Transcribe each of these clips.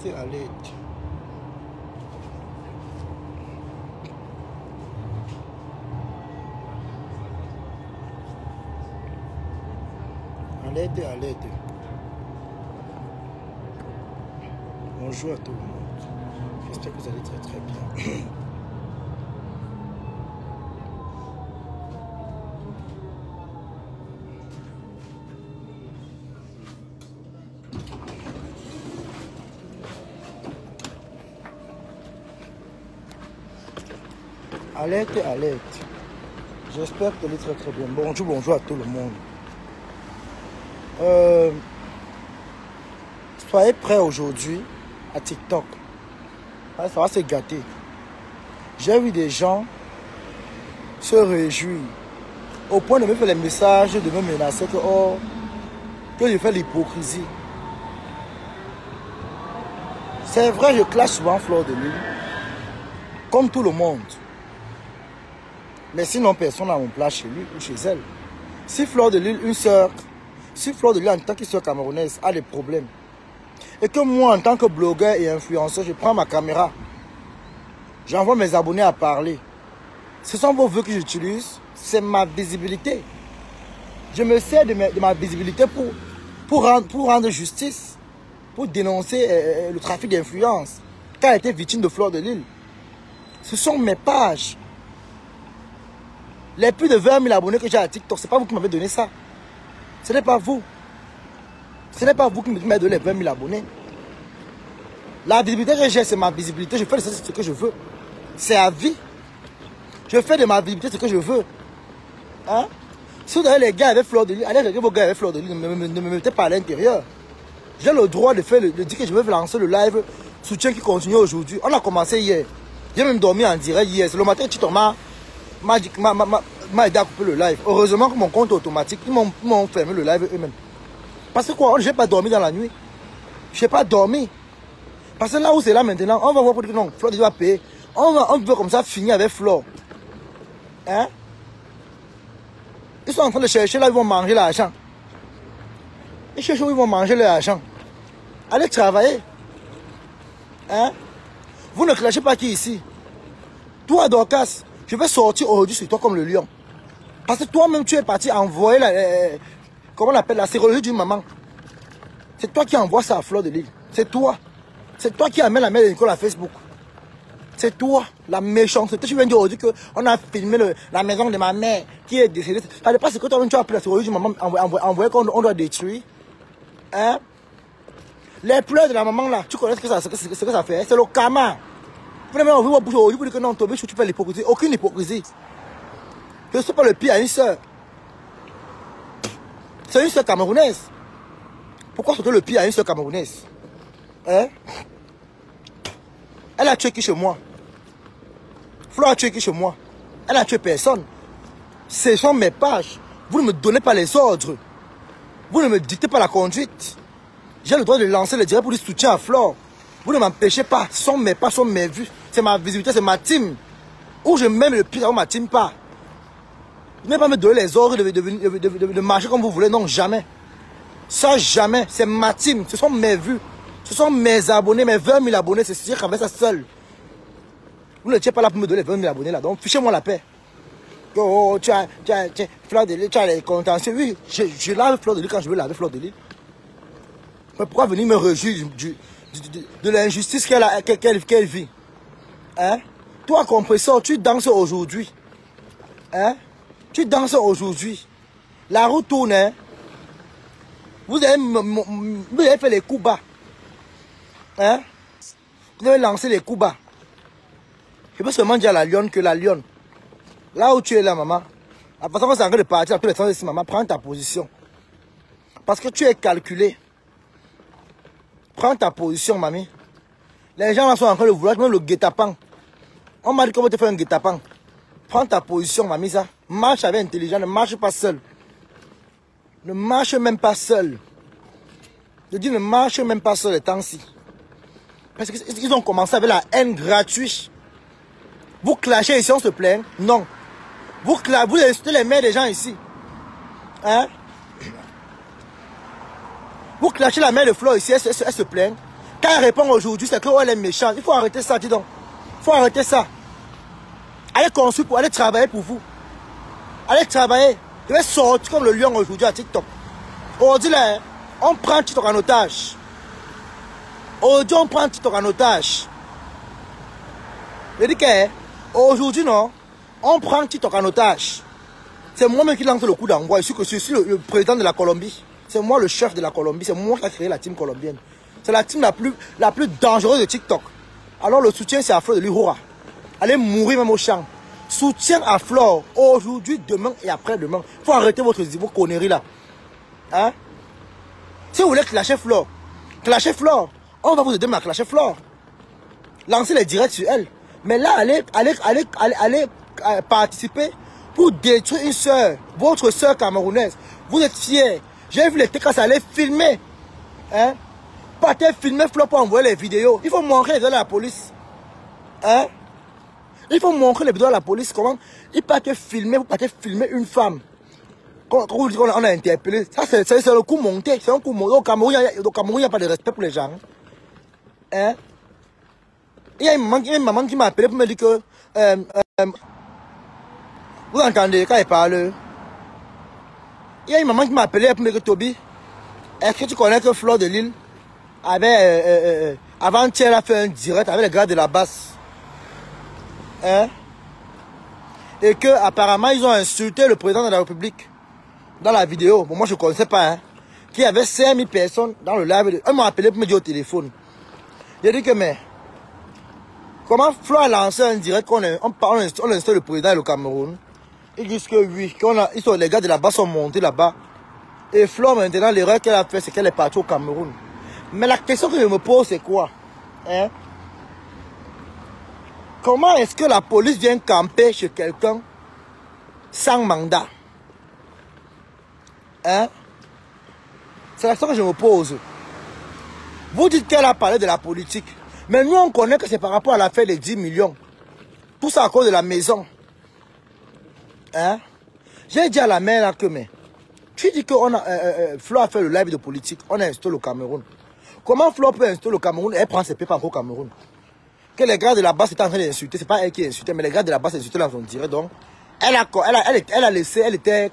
Alerte, alerte. Alerte, alerte. Bonjour à tout le monde. J'espère que vous allez très très bien. Alerte, alerte. J'espère que vous allez très très bien. Bonjour, bonjour à tout le monde. Soyez prêts aujourd'hui à TikTok. Ça va se gâter. J'ai vu des gens se réjouir au point de me faire les messages, de me menacer que je fais l'hypocrisie. C'est vrai, je clash souvent Fleur de Lune, comme tout le monde. Mais sinon, personne n'a mon place chez lui ou chez elle. Si Fleur de Lune, une sœur, si Fleur de Lune, en tant que sœur camerounaise, a des problèmes, et que moi, en tant que blogueur et influenceur, je prends ma caméra, j'envoie mes abonnés à parler. Ce sont vos vœux que j'utilise, c'est ma visibilité. Je me sers de ma visibilité pour rendre justice, pour dénoncer le trafic d'influence, qui a été victime de Fleur de Lune. Ce sont mes pages. Les plus de 20 000 abonnés que j'ai à TikTok, ce n'est pas vous qui m'avez donné ça. Ce n'est pas vous. Ce n'est pas vous qui m'avez donné les 20 000 abonnés. La visibilité que j'ai, c'est ma visibilité. Je fais de ça ce que je veux. C'est à vie. Je fais de ma visibilité ce que je veux. Hein? Si vous avez les gars avec Fleur de Lune, allez regarder vos gars avec Fleur de Lune, ne me mettez pas à l'intérieur. J'ai le droit de dire que je veux lancer le live soutien qui continue aujourd'hui. On a commencé hier. J'ai même dormi en direct hier. C'est le matin, Titoma m'a aidé à couper le live. Heureusement que mon compte est automatique. Ils m'ont fermé le live eux-mêmes. Parce que quoi? Je n'ai pas dormi dans la nuit. Je n'ai pas dormi. Parce que là où c'est là maintenant, on va voir pour dire que non, Fleur va payer. On veut comme ça finir avec Fleur. Hein? Ils sont en train de chercher là où ils vont manger l'argent. Ils cherchent où ils vont manger l'argent. Allez travailler. Hein? Vous ne clashez pas qui ici? Toi, Dorcas, je vais sortir aujourd'hui sur toi comme le lion. Parce que toi-même, tu es parti envoyer comment on appelle la sérologie d'une maman. C'est toi qui envoie ça à Fleur de Lune. C'est toi. C'est toi qui amène la mère de Nicole à Facebook. C'est toi, la méchanceté. Tu viens dire aujourd'hui qu'on a filmé la maison de ma mère qui est décédée. Ça dépend ce que toi-même tu as appelé la sérologie d'une maman, envoyer qu'on doit détruire. Hein? Les pleurs de la maman là, tu connais ce que ça fait? C'est le karma. Vous n'avez pas ouvert votre bouche aujourd'hui pour dire que non, Toby, tu fais l'hypocrisie. Aucune hypocrisie. Je ne suis pas le pire à une soeur. C'est une soeur camerounaise. Pourquoi c'est le pire à une soeur camerounaise? Hein? Elle a tué qui chez moi? Fleur a tué qui chez moi? Elle a tué personne. Ce sont mes pages. Vous ne me donnez pas les ordres. Vous ne me dictez pas la conduite. J'ai le droit de lancer le direct pour dire soutien à Fleur. Vous ne m'empêchez pas. Ce sont mes pas, ce sont mes vues. C'est ma visibilité, c'est ma team. Où je mets le pied dans ma team pas. Vous n'allez pas me donner les ordres de marcher comme vous voulez. Non, jamais. Ça, jamais. C'est ma team. Ce sont mes vues. Ce sont mes abonnés, mes 20 000 abonnés. C'est sûr qu'avec ça seul. Vous n'étiez pas là pour me donner les 20 000 abonnés là. Donc, fichez-moi la paix. Oh, tu as Fleur de Lune, tu as les contentieux. Oui, je lave Fleur de Lune quand je veux laver Fleur de Lune. Mais pourquoi venir me réjouir de l'injustice qu'elle vit? Hein? Toi, compresseur, tu danses aujourd'hui. Hein? Tu danses aujourd'hui. La roue tourne. Hein? Vous avez fait les coups bas. Hein? Vous avez lancé les coups bas. Je peux seulement dire à la lionne que la lionne, là où tu es là, maman, à partir de c'est en train de partir à tous les sens ici, maman, prends ta position. Parce que tu es calculé. Prends ta position, mamie. Les gens là sont en train de vouloir, même le guet-apens. On m'a dit qu'on va te faire un guet-apens. Prends ta position, mamie, ça. Marche avec intelligence, ne marche pas seul. Ne marche même pas seul. Je dis ne marche même pas seul les temps-ci. Parce qu'ils ont commencé avec la haine gratuite. Vous clashez ici, on se plaint? Non. Vous insultez les mères des gens ici. Hein? Vous clashez la mère de Fleur ici, elle se plaint. Quand elle répond aujourd'hui, c'est qu'elle est méchante. Il faut arrêter ça, dis donc. Il faut arrêter ça. Allez construire pour aller travailler pour vous. Allez travailler. Je vais sortir comme le lion aujourd'hui à TikTok. Aujourd'hui, là, on prend TikTok en otage. Aujourd'hui, on prend TikTok en otage. Je dis que aujourd'hui, non, on prend TikTok en otage. C'est moi-même qui lance le coup d'envoi. Je suis le président de la Colombie. C'est moi le chef de la Colombie. C'est moi qui ai créé la team colombienne. C'est la team la plus dangereuse de TikTok. Alors le soutien, c'est à Flore de l'Ihora. Allez mourir même au champ. Soutien à Flore. Aujourd'hui, demain et après-demain. Il faut arrêter vos conneries là. Hein? Si vous voulez clasher Flore, on va vous aider à clasher Flore. Lancez les directs sur elle. Mais là, allez participer pour détruire une soeur, votre soeur camerounaise. Vous êtes fiers. J'ai vu les TKS aller filmer. Hein? Partez filmer Flore pour envoyer les vidéos. Il faut montrer les vidéos à la police. Hein? Il faut montrer les vidéos à la police. Comment ils partent filmer, vous partez filmer une femme. Quand vous dites qu'on a interpellé, ça c'est le coup monté. C'est un coup monté. Au Cameroun, il n'y a pas de respect pour les gens. Hein? Il y a une maman qui m'a appelé pour me dire que vous entendez quand elle parle. Il y a une maman qui m'a appelé pour me dire que Toby, est-ce que tu connais que Flore de Lille avait avant-hier elle a fait un direct avec les gars de la basse. Hein? Et que apparemment ils ont insulté le président de la République dans la vidéo. Bon, moi je ne connaissais pas. Hein? Qu'il y avait 5000 personnes dans le live. Ils m'ont appelé pour me dire au téléphone. J'ai dit que mais comment Flore a lancé un direct qu'on installe le président et le Cameroun. Ils disent que oui, les gars de là-bas sont montés là-bas. Et Flore maintenant, l'erreur qu'elle a fait, c'est qu'elle est partie au Cameroun. Mais la question que je me pose, c'est quoi? Hein? Comment est-ce que la police vient camper chez quelqu'un sans mandat? Hein? C'est la question que je me pose. Vous dites qu'elle a parlé de la politique. Mais nous, on connaît que c'est par rapport à l'affaire des 10 millions. Tout ça à cause de la maison. Hein? J'ai dit à la mère là que, mais, tu dis que Flore a fait le live de politique, on a installé au Cameroun. Comment Flore peut installer au Cameroun et elle prend ses papers au Cameroun? Que les gars de la base étaient en train d'insulter, c'est pas elle qui insultait, mais les gars de la base insultaient dans son direct. Donc, elle a laissé, elle était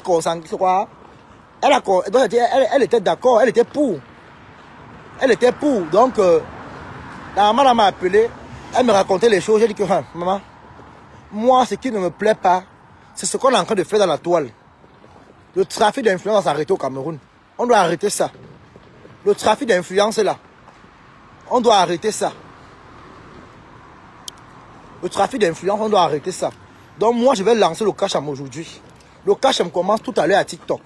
concentrée, quoi. Elle était d'accord, elle était pour. Elle était pour. Donc, la maman m'a appelé, elle me racontait les choses. J'ai dit que, maman, moi, ce qui ne me plaît pas, c'est ce qu'on est en train de faire dans la toile. Le trafic d'influence a arrêté au Cameroun. On doit arrêter ça. Le trafic d'influence est là. On doit arrêter ça. Le trafic d'influence, on doit arrêter ça. Donc moi, je vais lancer le Cacham aujourd'hui. Le Cacham commence tout à l'heure à TikTok.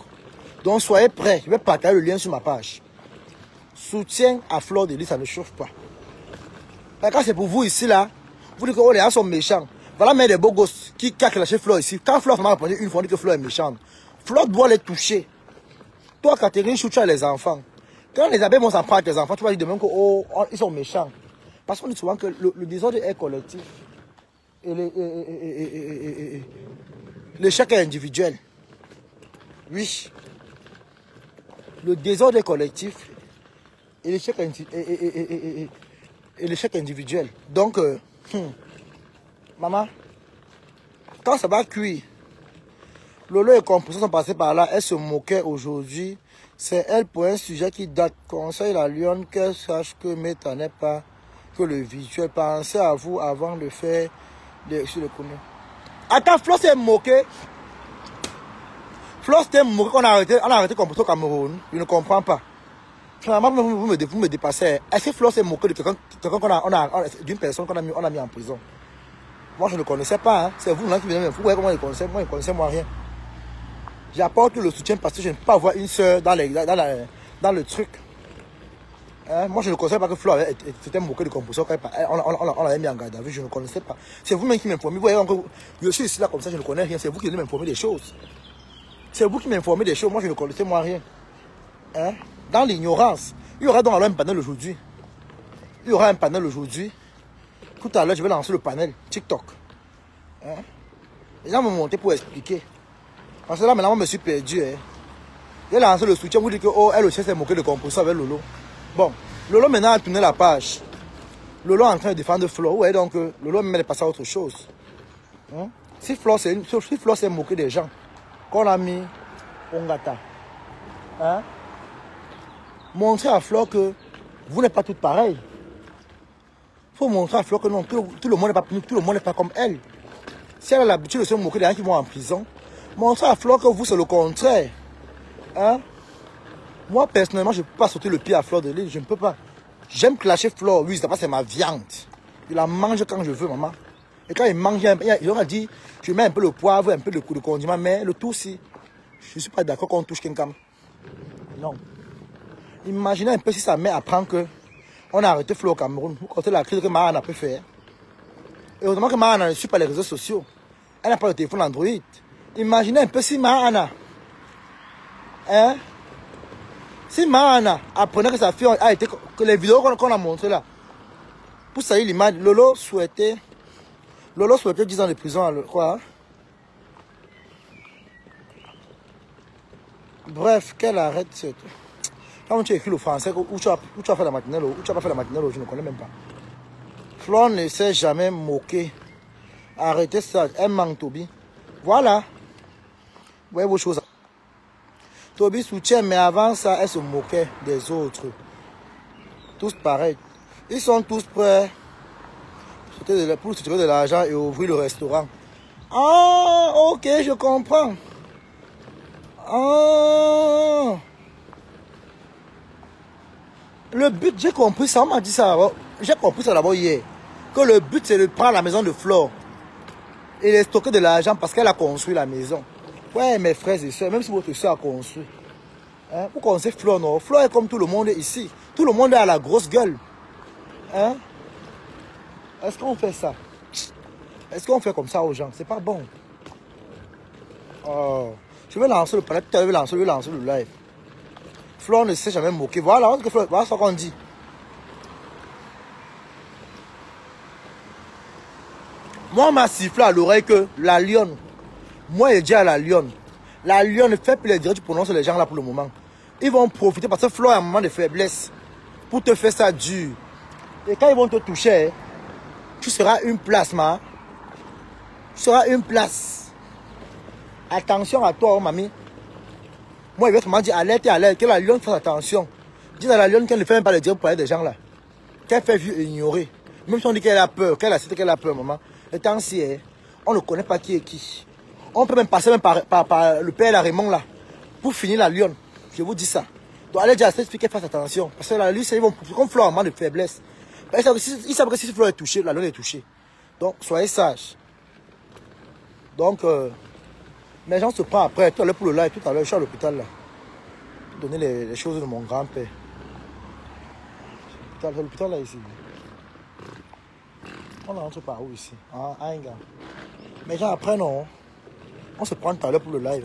Donc soyez prêts. Je vais partager le lien sur ma page. Soutien à Flore de Lille, ça ne chauffe pas. Mais quand c'est pour vous ici, là, vous dites que les gens sont méchants. Voilà, mais des beaux gosses qui a clashé Flore ici. Quand Flore m'a répondu une fois, on dit que Flore est méchante. Flore doit les toucher. Toi, Catherine Chou, tu as les enfants. Quand les abeilles vont s'en prendre avec les enfants, tu vas dire demain qu'ils sont méchants. Parce qu'on dit souvent que le désordre est collectif. Et l'échec est individuel. Oui. Le désordre est collectif. Et l'échec individuel. Donc, maman, quand ça va cuire, Lolo et Composition sont passés par là, elle se moquait aujourd'hui. C'est elle pour un sujet qui date. Conseille la lionne qu'elle sache que Meta n'est pas que le visuel. Pensez à vous avant de faire sur le connaît. Attends, Flore s'est moqué. Flore s'est moqué qu'on a arrêté Composition au Cameroun. Je ne comprends pas. Finalement, vous me dépassez. Est-ce que Flore s'est moqué de quelqu'un d'une personne qu'on a mis en prison? Moi, je ne connaissais pas. Hein. C'est vous là qui venez me vous voyez comment je connaissais. Moi, je ne connaissais moi rien. J'apporte le soutien parce que je ne peux pas avoir une soeur dans le truc. Hein? Moi, je ne connaissais pas que Flore était moqué de Composition. On l'avait mis en garde à vue. Je ne connaissais pas. C'est vous-même qui m'informez. Vous voyez, je suis ici là comme ça, je ne connais rien. C'est vous qui venez m'informer des choses. C'est vous qui m'informez des choses. Moi, je ne connaissais moi rien. Hein? Dans l'ignorance. Il y aura donc alors un panel aujourd'hui. Il y aura un panel aujourd'hui. Tout à l'heure, je vais lancer le panel TikTok. Hein? Les gens vont monter pour expliquer. Parce que là, maintenant, je me suis perdu. Hein. J'ai lancé le soutien. Vous dites que elle aussi s'est moquée de Composition avec Lolo. Bon, Lolo maintenant a tourné la page. Lolo est en train de défendre Flo. Ouais, donc Lolo me met passer à autre chose. Hein? Si Flo s'est moqué des gens qu'on a mis Ongata, hein? Montrer à Flo que vous n'êtes pas toutes pareilles. Il faut montrer à Flo que non, tout le monde n'est pas comme elle. Si elle a l'habitude de se moquer des gens qui vont en prison, montrer à Flo que vous, c'est le contraire. Hein? Moi, personnellement, je ne peux pas sauter le pied à Fleur de Lys. Je ne peux pas. J'aime clasher Fleur. Oui, c'est ma viande. Il la mange quand je veux, maman. Et quand il mange, il aura dit, je mets un peu le poivre, un peu de condiment, mais le tout, si je ne suis pas d'accord qu'on touche quelqu'un. Non. Imaginez un peu si sa mère apprend que on a arrêté Fleur au Cameroun. Vous comptez la crise que Mahana a pu faire. Et heureusement que Mahana ne suit pas les réseaux sociaux. Elle n'a pas le téléphone Android. Imaginez un peu si Mahana, hein? Si Mahana apprenait que sa fille a été, que les vidéos qu'on a montrées là, pour salir l'image, Lolo souhaitait 10 ans de prison, quoi. Hein? Bref, qu'elle arrête ce truc. Quand tu écris le français, où tu as fait la matinale, où tu as pas fait la matinale, je ne connais même pas. Flore ne s'est jamais moqué. Arrêtez ça, elle manque Toby. Voilà. Vous voyez vos choses. Toby soutient, mais avant ça, elle se moquait des autres. Tous pareils. Ils sont tous prêts pour se tirer de l'argent et ouvrir le restaurant. Ah, ok, je comprends. Ah. Le but, j'ai compris ça, on m'a dit ça. J'ai compris ça d'abord hier. Que le but, c'est de prendre la maison de Flore et de stocker de l'argent parce qu'elle a construit la maison. Ouais, mes frères et soeurs, même si votre soeur a construit. Hein? Vous connaissez Flore, non? Flore est comme tout le monde ici. Tout le monde a la grosse gueule. Hein? Est-ce qu'on fait ça? Est-ce qu'on fait comme ça aux gens? C'est pas bon. Oh. Je vais lancer le palais. Tout à l'heure, je vais lancer le live. Flore ne s'est jamais moqué. Voilà, voilà ce qu'on dit. Moi, on m'a sifflé à l'oreille que la lionne, moi, j'ai dit à la lionne fait plus les dirigeants, tu prononces les gens là pour le moment. Ils vont profiter parce que Flore a un moment de faiblesse pour te faire ça dur. Et quand ils vont te toucher, tu seras une place, ma. Tu seras une place. Attention à toi, mamie. Moi, il va vraiment dire alerte et alerte, que la lionne fasse attention. Dis à la lionne qu'elle ne fait même pas le dire pour parler des gens là. Qu'elle fait vu et ignorer. Même si on dit qu'elle a peur, qu'elle a cité qu'elle a peur, maman. Le temps si on ne connaît pas qui est qui. On peut même passer même par le père la Raymond là. Pour finir la lionne. Je vous dis ça. Donc allez dire à cette fille qu'elle fasse attention. Parce que là, lui, c'est comme Flore, un moment de faiblesse. Ils savent que si Flore est touchée, la lionne est touchée. Donc soyez sages. Donc, les gens se prennent après. Tout à l'heure pour le live, tout à l'heure, je suis à l'hôpital là. Pour donner les choses de mon grand-père. L'hôpital là ici. On rentre par où ici? Ah, un gars. Mais gens après non. On se prend tout à l'heure pour le live.